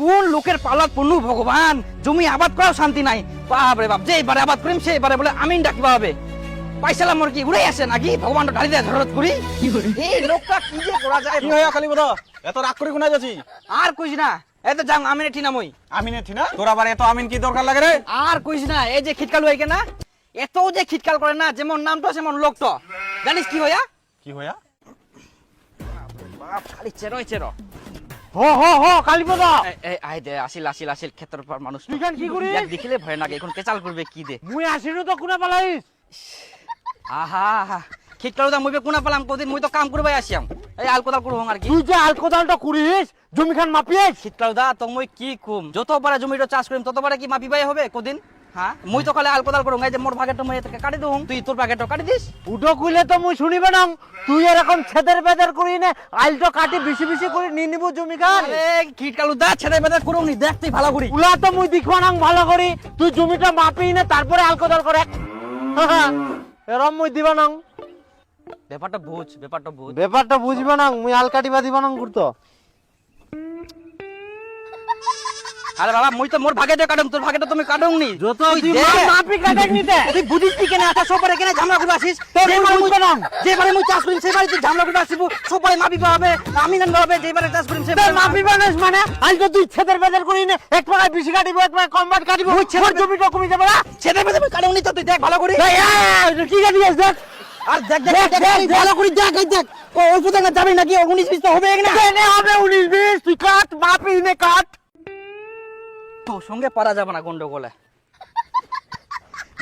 কোন লোকের পালাত পড়নু ভগবান, জমি আবাদ করাও শান্তি নাই। বাপরে বাপ, যে এবারে আবাদ করিম সে এবারে বলে আমিন ডাকিবা হবে। পাইসালাম মোর কি উড়ে আসে নাকি, ভগবানটা ঢালি দেয় ধরত করি। এই লোকটা কি যে করা যায়। কি হইয়া কালী বড় এত রাগ করে কোনা যাচ্ছি? আর কইস না, এত যাম আমিনে ঠিনা মই। আমিনে ঠিনা তোর আবার এত আমিন কি দরকার লাগে রে? আর কইস না, এই যে খিটকাল হইকে না, এত যে খিটকাল করে না, যেমন নামটো সেমন লোকটো। জানিস কি হইয়া? কি হইয়া? বাপ খালি চেরোই চেরো। হ হ হ কালীপদা, এই আই দে আসিল আসিল আসিল ক্ষেত্রের পর মানুষ। তুই কেন কি করিস? দেখ দেখিলে ভয় লাগে, এখন কেচাল করবে কি দে। মুই আসিনু তো কোনা পালাইস। আহা আহা খিটকাল দা মুই কোনা পালাম কদিন, মুই তো কাম করবাই আসিয়াম। এই আলকোদাল করব আর কি। তুই যে আলকোদালটা করিস জমি খান মাপিস। খিটকাল দা তো মুই কি কুম, যতবারে জমিটা চাষ করিম ততবারে কি মাপিবাই হবে কদিন? হ্যাঁ মুই তো খালি আলকোদাল করুম, এই যে মোর ভাগেটা মুই এটাকে কাটি দউম, তুই তোর ভাগেটা কাটি দিস। উডো কইলে তো মুই শুনিবে না। তুই এরকম ছেদের বেদের করি না, আইলটো কাটি বেশি বেশি করে নিয়ে নিব জমি খান। আরে খিটকাল দা ছেড়ে বেদে করুম নি, দেখ তুই ভালো করি। উলা তো মুই দেখবা না ভালো করি, তুই জমিটা মাপি না তারপরে আলকোদাল করে। এরম মুই দিবা না। ব্যাপারটা বুঝ, ব্যাপারটা বুঝ। ব্যাপারটা বুঝবা না, মুই আল কাটিবা দিবা না করতো। আরে বাবা মুই তো মোর ভাগেটা কাটুম, তোর ভাগেটা তুমি কাটুম নি। যত তুই তুই দে। মাপি কাটাক নিতে। তুই বুঝিস কি কেন এত সবারে কেন ঝামেলা করে আসিস? যেবারে মুই চাষ করিম সেবারে তুই ঝামেলা করে আসিব, সবাই মাপিবা হবে, আমি নানবা হবে। যেবারে চাষ করিম তোর সেবারে মাপি বানাস মানে আজ তো তুই ছেদের বেদের করি না, এক পাকায় বেশি কাটিব এক পাকায় কম বাট কাটিব। মুই ছেদের জমিটা কমে যাবে না। ছেড়ে বেদে মুই কাটুম নি, তো তুই দেখ ভালো করি। এই, এই, কি কাটিস দেখ। আর দেখ দেখ দেখ দেখ, ভালো করে দেখ, এই দেখ ও অল্প টাকা যাবে নাকি 19-20 তো হবে না। কেনে হবে 19-20? তুই কাট, মাপি নে কাট। তোর সঙ্গে পারা যাবে না গন্ডগোলে।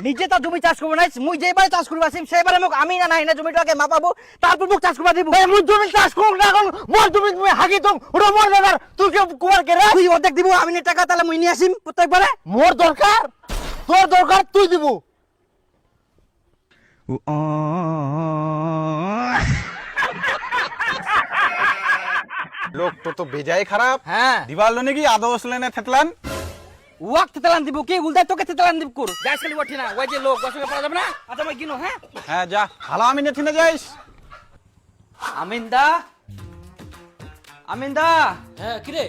নিজে তো জমি চাষ করবো না, মুই যেবারে চাষ করবো আসিম সেবারে মোক আমি না নাই না জমিটাকে মাপাবো, তারপর মোক চাষ করবা দিব। এই মুই জমি চাষ করুক না করুক, মোর জমি তুমি হাগি তুম, ওটা মোর ব্যাপার। তুই কে কুয়ার কে রে? তুই অর্ধেক দিব, আমি নে টাকা তাহলে মুই নিয়ে আসিম প্রত্যেকবারে। মোর দরকার, তোর দরকার তুই দিব। লোক তো বেজায় খারাপ। হ্যাঁ দিবাল নাকি আদৌ আসলে না থেতলান। ওয়াক তেলান দিব কি উল্টা তোকে তেলান দিব কর গাছ খালি ওঠে না, ওই যে লোক বসে পারা যাবে না। আচ্ছা মই কিনো। হ্যাঁ হ্যাঁ যা ভালো আমিনে ঠিনা যাইস। আমিনদা, আমিনদা, হ্যাঁ কিরে,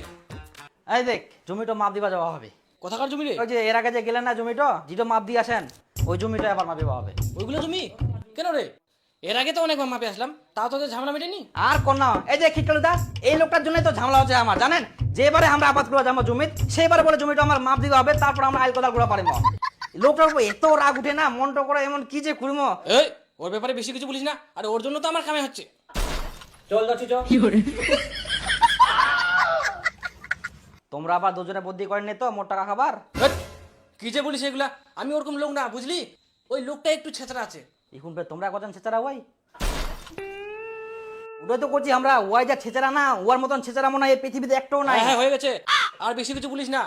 এই দেখ জমিটা মাপ দিবা যাওয়া হবে। কোথাকার জমি রে? ওই যে এর আগে যে গেলেন না জমিটা, যেটা মাপ দিয়ে আসেন ওই জমিটা আবার মাপিবা হবে। ওইগুলো জমি কেন রে? এর আগে তো অনেকবার মাপে আসলাম, তাও তোদের ঝামেলা মেটেনি। আর কোন না, এই যে খিটকালু দা, এই লোকটার জন্যই তো ঝামেলা হচ্ছে আমার, জানেন? যেবারে আমরা আবাদ করবো যাবো জমি, সেইবারে বলে জমিটা আমার মাপ দিতে হবে, তারপর আমরা আইল কোদাল করা পারিম। লোকটার উপর এত রাগ উঠে না, মনটা করে এমন কি যে করবো। এই ওর ব্যাপারে বেশি কিছু বলিস না, আর ওর জন্য তো আমার কামে হচ্ছে। চল যাচ্ছি চল। তোমরা আবার দুজনে বুদ্ধি করেননি তো মোট টাকা খাবার? হেৎ, কি যে বলিস এগুলা? আমি ওরকম লোক না, বুঝলি? ওই লোকটা একটু ছেঁচড়া আছে। এখন তোমরা কজন ছেচারা ওই ওটাই তো করছি আমরা, ওয়াই যা ছেচারা না, ওয়ার মতন ছেচারা মনে হয় এই পৃথিবীতে একটাও নাই। হ্যাঁ হ্যাঁ হয়ে গেছে, আর বেশি কিছু বলিস না।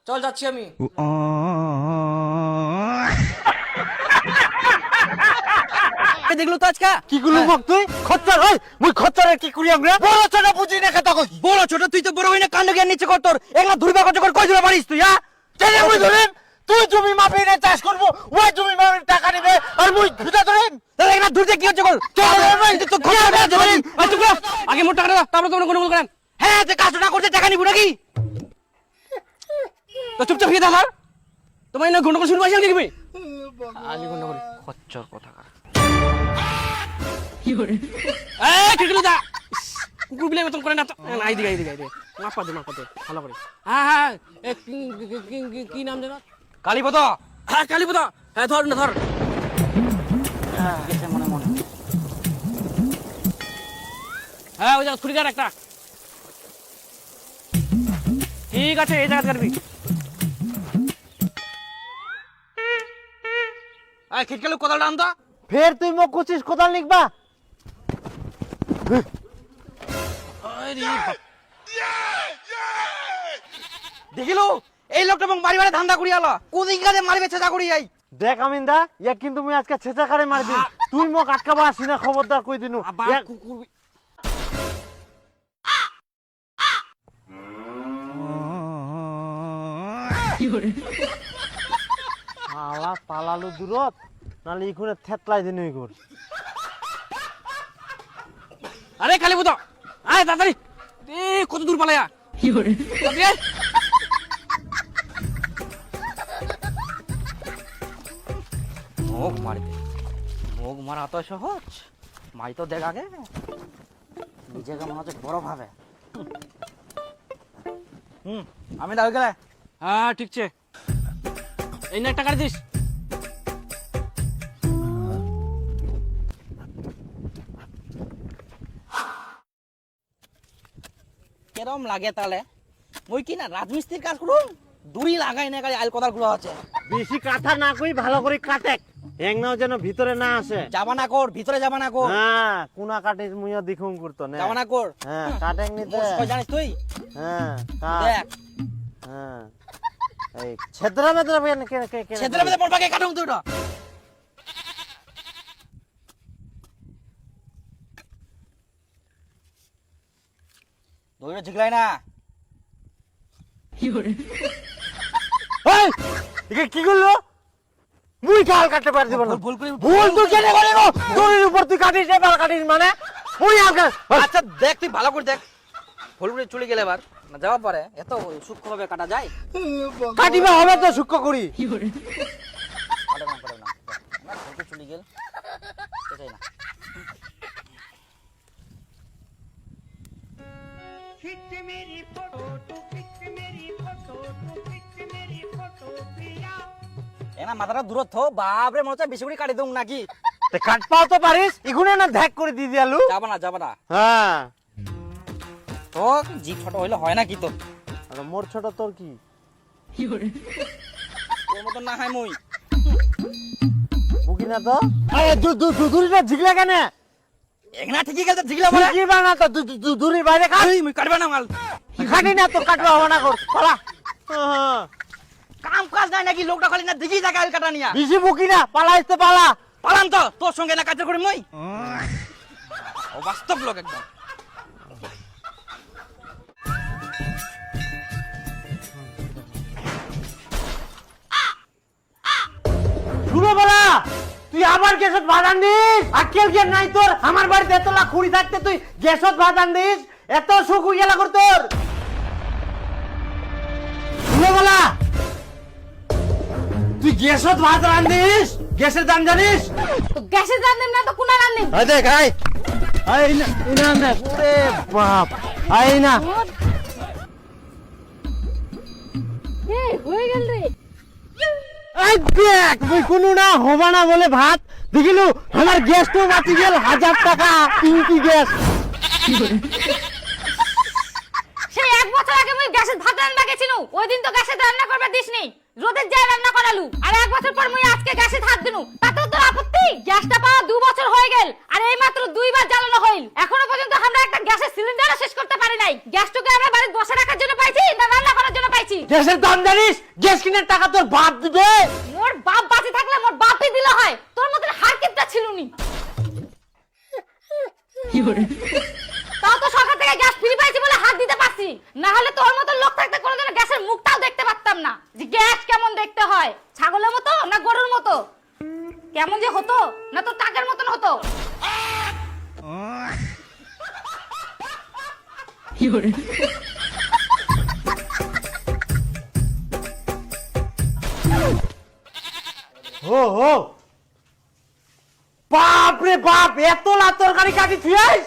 চল যাচ্ছি আমি। দেখলো তো আজকা কি গুলো মক তুই খচ্চর হই, মুই খচ্চরে কি করি আমরা? বড় ছোট বুঝি না কথা কই। বড় ছোট তুই তো বড় হই না, কাণ্ড জ্ঞান নিচে কর তোর। এগুলা ধুরবা কত করে কই দিবা পারিস তুই? হ্যাঁ কেনে মুই ধরেন? তুই জমি মাপি না চাষ করব, ওই জমি মাপি টাকা নিবে, আর মুই ভিটা ধরেন। তাহলে এগুলা ধুরতে কি হচ্ছে কর? তো খরচ করে জমি। আর তুই আগে মোট টাকা দাও, তারপর তোমরা গন্ডগোল করেন। হ্যাঁ তুই কাজ না করতে টাকা নিব নাকি? তো চুপচাপ খেয়ে আমার তোমার না গন্ডগোল শুনবো আসেন নাকি? আলি গন্ডগোল খচ্চর কথা কার কি করে? এই কিগুলো দা কুকুর বিলে মতন করে না তো। আই দিগা মাপা দে ভালো করে। হ্যাঁ হ্যাঁ কি নাম যেন? কালীপদ। হ্যাঁ কালীপদ। হ্যাঁ ধর না ধর। মনে মনে হ্যাঁ ওই জায়গা ছুরিকার একটা। ঠিক আছে, এই জায়গা কাটবি। এই খিটকালু কোদালটা আন তো। ফের তুই মক কুচিস কোদাল নিকবা? দেখিলু এই লোকটা এবং বাড়ি বাড়ি ধান্দা করি আলো, কোদিন কাজে মারবে চেষ্টা করি যাই। দেখ আমিনদা, ইয়া কিন্তু মুই আজকে ছেঁচা কারে মারবি। তুই মক আটকাবা আসি না, খবরদার কই দিনু। আবার কুকুর শালা পালালু দূরত, নালে ইখুনে থেতলাই দিনু ইগুর। আরে কালীপদ আয় তাড়াতাড়ি। এ কত দূর পালায়া? মুখ মারিতে মুখ মারা এত সহজ মাই তো দেখ আগে নিজেকে মনে হচ্ছে বড় ভাবে আমি দাও গেলে হ্যাঁ ঠিক আছে এই না টাকা দিস কেরম লাগে তাহলে মই কি না রাজমিস্ত্রির কাজ করুন দূরই লাগাই না গাড়ি আইল কোদাল গুলো আছে বেশি কাঁথা না কই ভালো করে কাটে একনাও যেন ভিতরে না আসে। যাবা না কর ভিতরে যাবা না কর হ্যাঁ কোনা কাটিস মুইও দেখুম করতো না। যাবা না কর হ্যাঁ কাটেং নিতে। মোর জানিস তুই হ্যাঁ দেখ হ্যাঁ এই ছেদরা মেদরা কে ছেদরা মেদে মোর বাগে কাটুম তুই না দইটা ঝিকলাই না এই কি করলো মুই কাল কাটতে পার দিব না। ভুল করে ভুল তুই কেন করে গো তোর উপর তুই কাটিস এবার কাটিস মানে মুই আলকা। আচ্ছা দেখ তুই ভালো করে দেখ ভুল করে চলে গেলে এবার না যাওয়া পারে এত সূক্ষ্মভাবে কাটা যায় কাটিবা হবে তো সূক্ষ্ম করি। কাটে না আমার ভুল করে চলে গেল এটাই না এনা মাথাটা দূরত থো বাপরে মনে হচ্ছে বেশি করে কাটি দઉં নাকি তে কাট পাও তো পারিস ইগুনে না ধ্যাক করে দি দিয়ালু। যাবা না হ্যাঁ তো জি ছোট হইলে হয় না কি তো আর মোর ছোট তোর কি তোর মতন না হয় মই বুকি না তো আরে দূরিটা ঝিগলা কেন একনা ঠিকই গেল ঝিগলা বলে কি বানা তো দূরির বাইরে কাট এই মই কাটবা না মাল খাটি না তোর কাটবা হবে না কর পালা। হ্যাঁ কাম কাজ নাই নাকি লোকটা খালি না দেখি জায়গা আল কাটা নিয়া বেশি বুকি না পালাইতে পালা। পালাম তো তোর সঙ্গে না কাজ করি মই ও বাস্তব লোক একদম শুনো বলা তুই আবার গ্যাসত ভাত আনদিস আক্কেল জ্ঞান নাই তোর আমার বাড়িতে এত লাখ খুঁড়ি থাকতে তুই গ্যাসত ভাত আনদিস এত সুখ হয়ে গেল কর তোর। শুনো বলা তুই গ্যাসত ভাত রান্দিস গ্যাসের দাম জানিস? তো গ্যাসের দাম দেব না তো কোনা রান্দিম আই দেখ আই না দেখ ওরে বাপ আই না এই হয়ে গেল রে এই দেখ তুই কোনো না হবা না বলে ভাত দেখিলু আমার গ্যাস তো বাঁচি গেল 1000 টাকা তিনটি গ্যাস। সেই এক বছর আগে মই গ্যাসের ভাত রান্না গেছিনু ওই দিন তো গ্যাসে রান্না করবে দিসনি রোদের যায় রান্না করালু আর এক বছর পর মই আজকে গ্যাসে হাত দিনু তাতেও তোর আপত্তি? গ্যাসটা পাওয়া 2 বছর হয়ে গেল আর এই মাত্র 2 বার জ্বালানো হইল এখনো পর্যন্ত আমরা একটা গ্যাসের সিলিন্ডারও শেষ করতে পারি নাই। গ্যাসটাকে আমরা বাড়িতে বসে রাখার জন্য পাইছি না রান্না করার জন্য পাইছি? গ্যাসের দাম জানিস? গ্যাস কিনার টাকা তোর বাপ দিবে। মোর বাপ বাঁচি থাকলে মোর বাপই দিলে হয় তোর মতন হারকিপটা ছিলুনি। তাও তো সরকার থেকে গ্যাস ফ্রি পাইছি বলে হাত দিতে পারছি না হলে তোর মতো লোক থাকতে কোনোদিন গ্যাসের মুখটাও দেখতে পারতাম না যে গ্যাস কেমন দেখতে হয় ছাগলের মতো না গরুর মতো কেমন যে হতো না তো টাকার মতন হতো। ও ও বাপ রে বাপ এত লা তরকারি কাটি থুয়াইস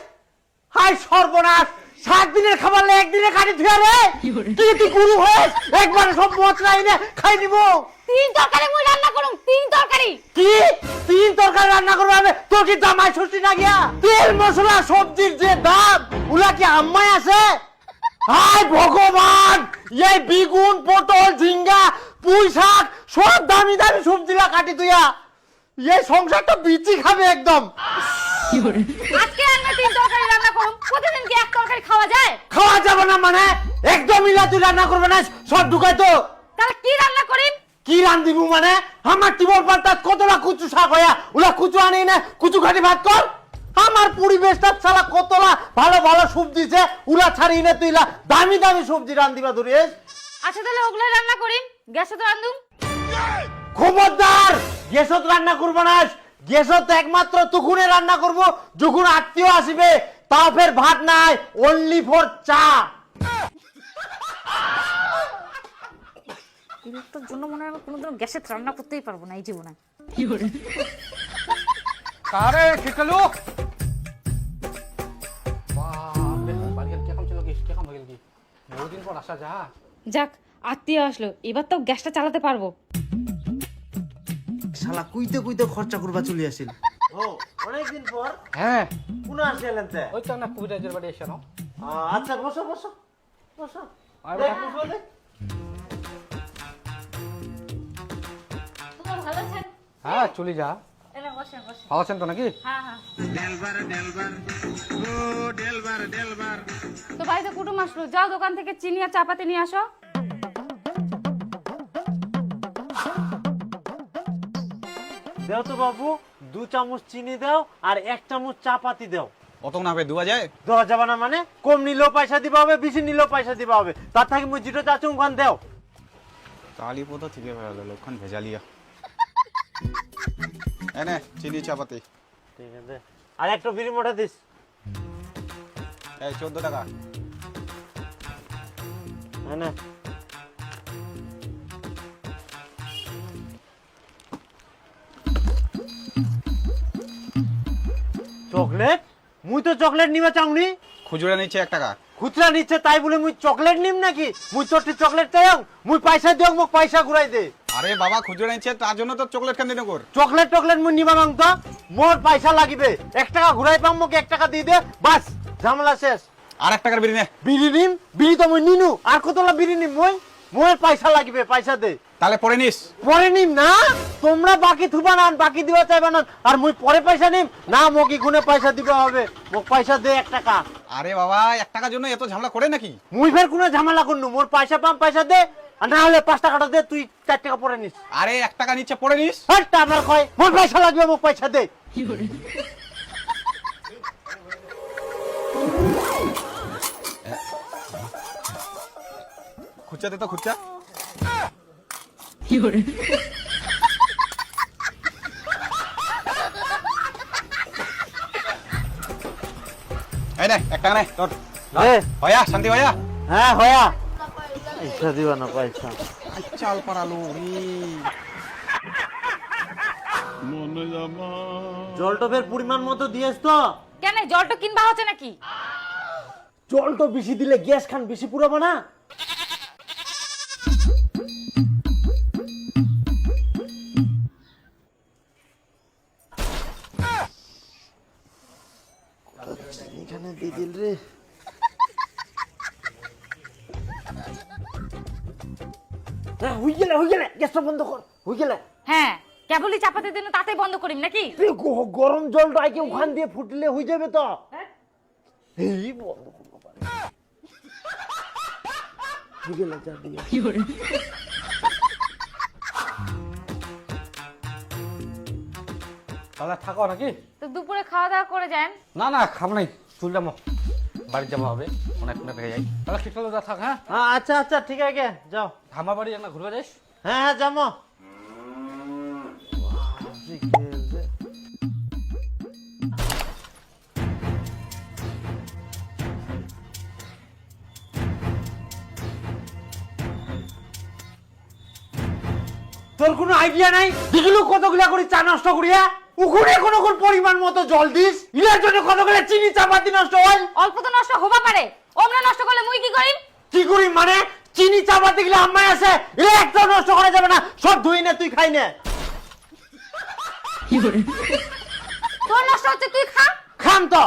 হাই সর্বনাশ 7 দিনের খাবার লে একদিনে কাটি থুয়া রে তুই গুরু হইস একবার সব মশলা এনে খাই নিব। 3 তরকারি মই রান্না করুম 3 তরকারি কি 3 তরকারি রান্না করব আমি তোর কি দামাই ছুটি না গিয়া তেল মশলা সবজির যে দাম উলা কি আম্মাই আছে? হায় ভগবান এই বেগুন পটল ঝিঙ্গা পুঁই শাক সব দামি দামি সবজিলা কাটি তুইয়া এই সংসারটা বিচি খাবে একদম। আজকে আমরা 3 তরকারি রান্না করুম প্রতিদিন কি এক তরকারি খাওয়া যায়? খাওয়া যাবে না মানে একদম ইলা তুই রান্না করবে না সব ঢুকাই তো তাহলে কি রান্না করিম? কি রান দিব মানে আমার টিবল পাল্টা কতলা কুচু শাক হইয়া উলা কুচু আনি না কুচু খাটি ভাত কর। আমার পরিবেশটা শালা কতলা ভালো ভালো সবজি আছে উলা ছাড়ি না তুই ইলা দামি দামি সবজি রান দিবা ধরিস। আচ্ছা তাহলে ওগুলা রান্না করিম গ্যাসে তো রান্ধুম। খবরদার গ্যাসত রান্না করব না গ্যাসত একমাত্র তুকুনে রান্না করব যখন আত্মীয় আসবে তাও ফের ভাত নাই অনলি ফর চা। এই লোকটার জন্য মনে হয় আমি কোনোদিন গ্যাসে রান্না করতেই পারবো না এই জীবনে। আরে খিটকালু বাড়ি গেল কে কাম ছিল কি কে কাম হয়ে গেল কি বহুদিন পর আসা যা যাক আত্মীয় আসলো, এবার তো গ্যাসটা চালাতে পারবো। শালা কুইতে কুইতে খরচা করবা চলে আসিল। ও অনেকদিন পর। হ্যাঁ কোন আসলেন তে? ওই তো না কবিরাজের বাড়ি এসে না আচ্ছা বসো বসো বসো। আর দেখ, বসো দেখ। তোমরা ভালো আছেন? হ্যাঁ চলে যা এলা বসেন বসেন। ভালো আছেন তো নাকি হ্যাঁ হ্যাঁ। তো বাড়িতে কুটুম আসলো, যাও দোকান থেকে চিনি আর চাপাতি নিয়ে আসো। দেও তো বাবু, 2 চামচ চিনি দাও আর 1 চামচ চা পাতি দাও। অত না হবে দুয়া যায় দেওয়া যাবে না মানে? কম নিলেও পয়সা দিবা হবে, বেশি নিলেও পয়সা দিবা হবে। তার থেকে মুই জিরো চাচু ওখান দেও। তালি পদ ঠিক হয়ে গেল লক্ষণ ভেজালিয়া এনে চিনি চাপাতি ঠিক আছে, আর একটা বিড়ি মোটা দিস। এই 14 টাকা এনে চকলেট? মুই তো চকলেট নিবা চাউনি। খুচরা নিচ্ছে 1 টাকা খুচরা নিচ্ছে তাই বলে মুই চকলেট নিম নাকি? মুই তোরটি চকলেট চাইম, মুই পয়সা দিও, মোক পয়সা ঘুরাই দে। আরে বাবা খুচরা নিচ্ছে তার জন্য তো চকলেট খান দিন কর চকলেট টকলেট মুই নিবা নাম তো, মোর পয়সা লাগিবে। 1 টাকা ঘুরাই পাম, মোক 1 টাকা দিয়ে দে, বাস ঝামেলা শেষ। আর 1 টাকার বিড়ি নে বিড়ি নিম, বিড়ি তো মুই নিনু, আর কতলা বিড়ি নিম মই? মোর পয়সা লাগিবে, পয়সা দে। তাহলে পরে নিস পরে নিম না, তোমরা বাকি থুবা না, বাকি দিবা চাইবা না। আর মুই পরে পয়সা নিম না, মোক ইগুনে পয়সা দিবা হবে। মোক পয়সা দে 1 টাকা। আরে বাবা 1 টাকার জন্য এত ঝামেলা করে নাকি মুই ফের কোনো ঝামেলা করনু, মোর পয়সা পাম, পয়সা দে। আর না হলে 5 টাকাটা দে, তুই 4 টাকা পরে নিস। আরে 1 টাকা নিচ্ছে পরে নিস হাট আমার কয়, মোর পয়সা লাগবে, মোক পয়সা দে। খুচরা দে তো খুচরা এই নে 1 টাকা নে তোর এ, হয়া শান্তি হয়া হ্যাঁ হয়া পয়সা দিবা না, পয়সা চাল পারালো জলটপের পরিমাণ মতো দিয়েছ তো? কেন জলটা কিনবা হচ্ছে নাকি? জল তো বেশি দিলে গ্যাস খান বেশি পুরাবো না? এখানে দিয়ে দিল রে। হয়ে গেলে গ্যাসটা বন্ধ কর, হয়ে গেলে। হ্যাঁ কেবলই চাপাতি দিন তাতে বন্ধ করিম নাকি? গরম জলটা আগে ওখান দিয়ে ফুটলে হয়ে যাবে তো। এই বন্ধ করবো পারে। হয়ে গেলে যা দিয়ে। তাহলে থাকো নাকি তো দুপুরে খাওয়া দাওয়া করে যান। না না খাব নাই চলে যাবো বাড়ি যাবো হবে অনেক থেকে যাই তাহলে খিটকালু যা থাক হ্যাঁ আচ্ছা আচ্ছা ঠিক আছে, যাও। ধামা বাড়ি না ঘুরবে যাস হ্যাঁ হ্যাঁ যাবো। তোর কোনো আইডিয়া নাই? দেখিলু কতগুলা করে চা নষ্ট করিয়া, উকুনে কোন কোন পরিমাণ মতো জল দিস, ইলার জন্য কতগুলা চিনি চাপাতি নষ্ট হয়। অল্প তো নষ্ট হবা পারে, ওমরা নষ্ট করলে মুই কি করিম? কি করি মানে? চিনি চাপাতি গুলা আম্মাই আছে, এলা একটাও নষ্ট করা যাবে না, সব ধুই নে, তুই খাই নে। তোর নষ্ট হচ্ছে তুই খা। খাম তো।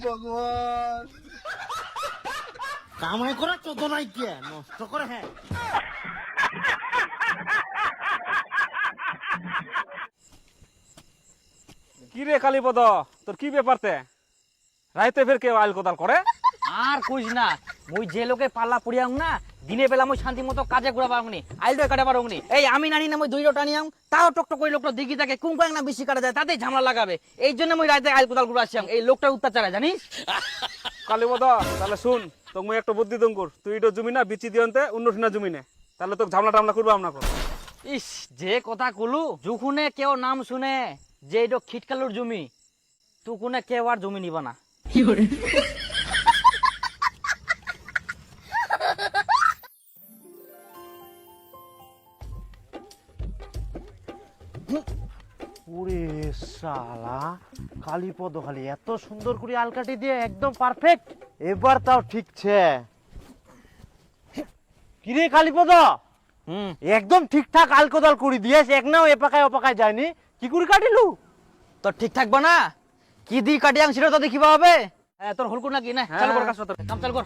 ভগবান, কামাই করা চোদ্দ নাই কে নষ্ট করে। হ্যাঁ কি রে কালীপদ তোর কি ব্যাপারতে রাইতে ফের কেউ আইল কোদাল করে আর কইস না, মুই যে লোকে পাল্লা পড়িয়াম না, দিনে বেলা মুই শান্তি মতো কাজে ঘুরা পারুনি, আইল কাটা পারুনি। এই আমি নানি না মুই 2 টানিয়াম তাও টকটক করে লোকটা দিঘি থাকে কুম না বেশি কাটা যায়, তাতেই ঝামেলা লাগাবে। এই জন্য মুই রাইতে আইল কোদাল ঘুরা আসিয়াম, এই লোকটার অত্যাচারে জানিস। কালীপদ তাহলে শুন তোকে মুই একটা বুদ্ধি দঙ্কুর, তুই এটা জমি না বিচি দিয়ন্তে অন্য ঠিনা জমি নে, তাহলে তোকে ঝামলা টামলা করবো আমরা কর। ইস যে কথা কলু, যুখুনে কেউ নাম শুনে যে এটা খিটকালুর জমি, তুই কোনে কেউ আর জমি নিবা না। ওরে শালা, কালীপদ খালি এত সুন্দর করে আলকাটি দিয়ে একদম পারফেক্ট। এবার তাও ঠিকছে। কিরে কালীপদ, একদম ঠিকঠাক আলকোদাল করে দিয়েছ, এক নাও এপাকায় ওপাকায় যায়নি, কি করে কাটিলু? তোর ঠিক থাকবা না, কি দি কাটিয়াং সেটা তো দেখিবা হবে। তোর হলকুর নাকি না, চালু কর কাজ, তোর কাম চালু কর।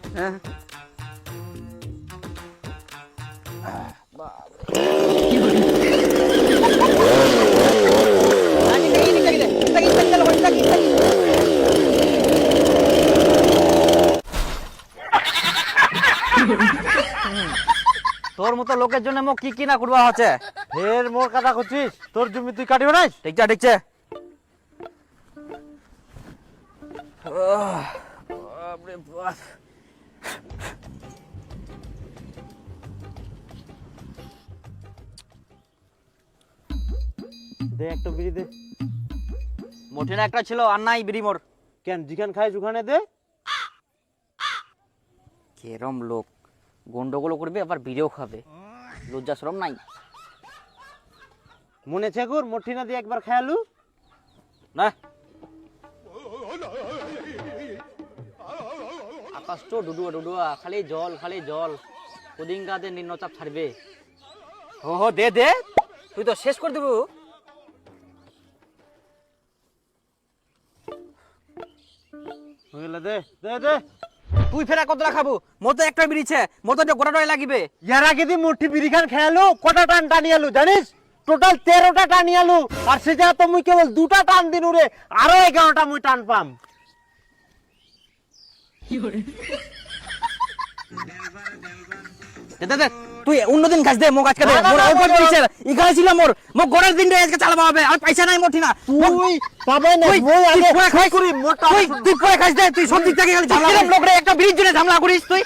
তোর মতো লোকের জন্য মোক কি কি না করবা হচ্ছে। ফের মোর কথা করছিস? তোর জমি তুই কাটিবে না? ঠিকছে ঠিকছে। দে একটা বিড়ি দে। মোটিনা একটা ছিল আর নাই বিড়ি মোর। কেন, যেখান খাইস ওখানে দে। কেরম লোক, গন্ডগোল করবে আবার বিড়িও খাবে, লজ্জা শরম নাই। মনে চেকুর মঠিনা দিয়ে একবার খেয়ালু না আকাশ তো ডুডুয়া ডুডুয়া, খালি জল খালি জল, ওদিন গাতে নিম্নচাপ ছাড়বে। হো হো দে দে, তুই তো শেষ করে দেবো। দে দে দে। তুই ফেরা কতটা খাবো? মোর তো একটা বিড়িছে, মোর তো গোটাটাই লাগিবে। ইয়ার আগে দি মুঠি বিড়ি খান খেয়ালু, কটা টান টানিয়ালু জানিস? টোটাল 13টা টানিয়ালু, আর সেটা তো মুই কেবল 2টা টান দিনু রে, আরো 11টা মুই টান পাম। দে দে দে, তুই অন্যদিন খাস দে, মোক আজকে দে। না, না, মোর না, অল্প না, বিড়িছে, ইখানে ছিল মোর, মোক গোড়ার দিনটা আজকে চালাবা হবে, আর পয়সা নাই মোর ঠিনা। তুই পাবে না, তুই মুই আগে পরে খাই করি মোটা। তুই পরে খাস দে, তুই সব দিক থেকে খালি ঝামেলা করিস। লোক রে একটা বিড়ির জন্য ঝামেলা করিস তুই।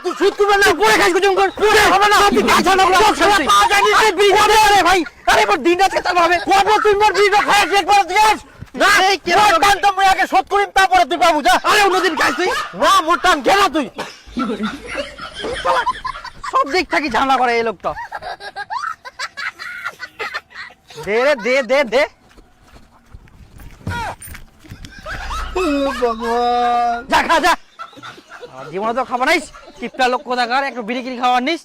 তুই সুদ করবে না, পরে খাস গুজুম কর, পরে হবে না। তুই কাঁচা লোক লোক সব পাওয়া যায়নি, আরে বিড়ি খাবে রে ভাই। আরে মোর দিনটা আজকে চালাবা হবে। কবে তুই মোর বিড়িটা খাই চেক করে দিস না? এই কে মোর লোক? টান তো মুই আগে শোধ করিম, তারপরে তুই পাবো যা। আরে অন্যদিন খাস তুই। না মোর টান গেল তুই। সব দিক থেকে ঝামেলা করে এই লোকটা। দে রে দে দে দে। যা খা যা, জীবনে তো খাবার নাইস, কিপটা লোক কোথাকার, একটু বিড়ি কিরি খাওয়ার নিস।